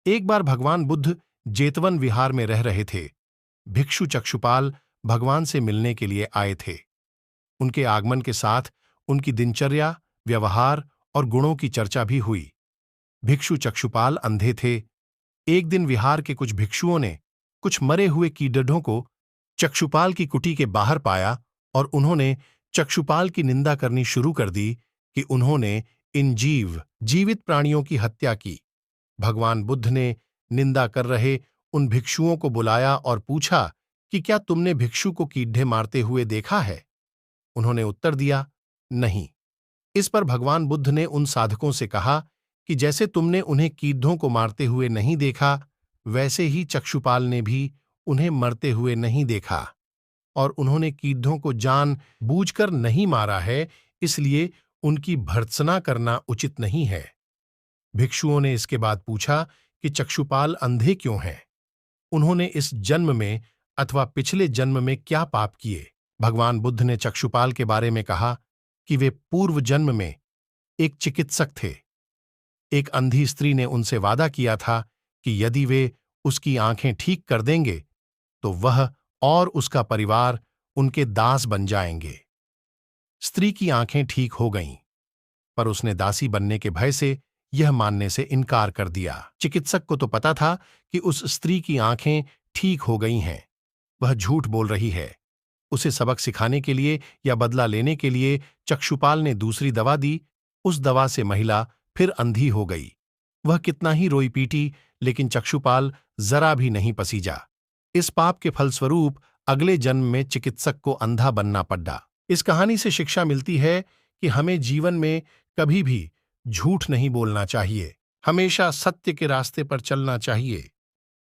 एक बार भगवान बुद्ध जेतवन विहार में रह रहे थे। भिक्षु चक्षुपाल भगवान से मिलने के लिए आए थे। उनके आगमन के साथ उनकी दिनचर्या, व्यवहार और गुणों की चर्चा भी हुई। भिक्षु चक्षुपाल अंधे थे। एक दिन विहार के कुछ भिक्षुओं ने कुछ मरे हुए कीड़ों को चक्षुपाल की कुटी के बाहर पाया और उन्होंने चक्षुपाल की निंदा करनी शुरू कर दी कि उन्होंने इन जीवित प्राणियों की हत्या की। भगवान बुद्ध ने निंदा कर रहे उन भिक्षुओं को बुलाया और पूछा कि क्या तुमने भिक्षु को कीड़े मारते हुए देखा है? उन्होंने उत्तर दिया, नहीं। इस पर भगवान बुद्ध ने उन साधकों से कहा कि जैसे तुमने उन्हें कीड़ों को मारते हुए नहीं देखा, वैसे ही चक्षुपाल ने भी उन्हें मरते हुए नहीं देखा और उन्होंने कीड़ों को जान बूझकर नहीं मारा है, इसलिए उनकी भर्त्सना करना उचित नहीं है। भिक्षुओं ने इसके बाद पूछा कि चक्षुपाल अंधे क्यों हैं? उन्होंने इस जन्म में अथवा पिछले जन्म में क्या पाप किए? भगवान बुद्ध ने चक्षुपाल के बारे में कहा कि वे पूर्व जन्म में एक चिकित्सक थे। एक अंधी स्त्री ने उनसे वादा किया था कि यदि वे उसकी आंखें ठीक कर देंगे तो वह और उसका परिवार उनके दास बन जाएंगे। स्त्री की आंखें ठीक हो गईं, पर उसने दासी बनने के भय से यह मानने से इनकार कर दिया। चिकित्सक को तो पता था कि उस स्त्री की आंखें ठीक हो गई हैं, वह झूठ बोल रही है। उसे सबक सिखाने के लिए या बदला लेने के लिए चक्षुपाल ने दूसरी दवा दी। उस दवा से महिला फिर अंधी हो गई। वह कितना ही रोई पीटी, लेकिन चक्षुपाल जरा भी नहीं पसीजा। इस पाप के फलस्वरूप अगले जन्म में चिकित्सक को अंधा बनना पड़ा। इस कहानी से शिक्षा मिलती है कि हमें जीवन में कभी भी झूठ नहीं बोलना चाहिए, हमेशा सत्य के रास्ते पर चलना चाहिए।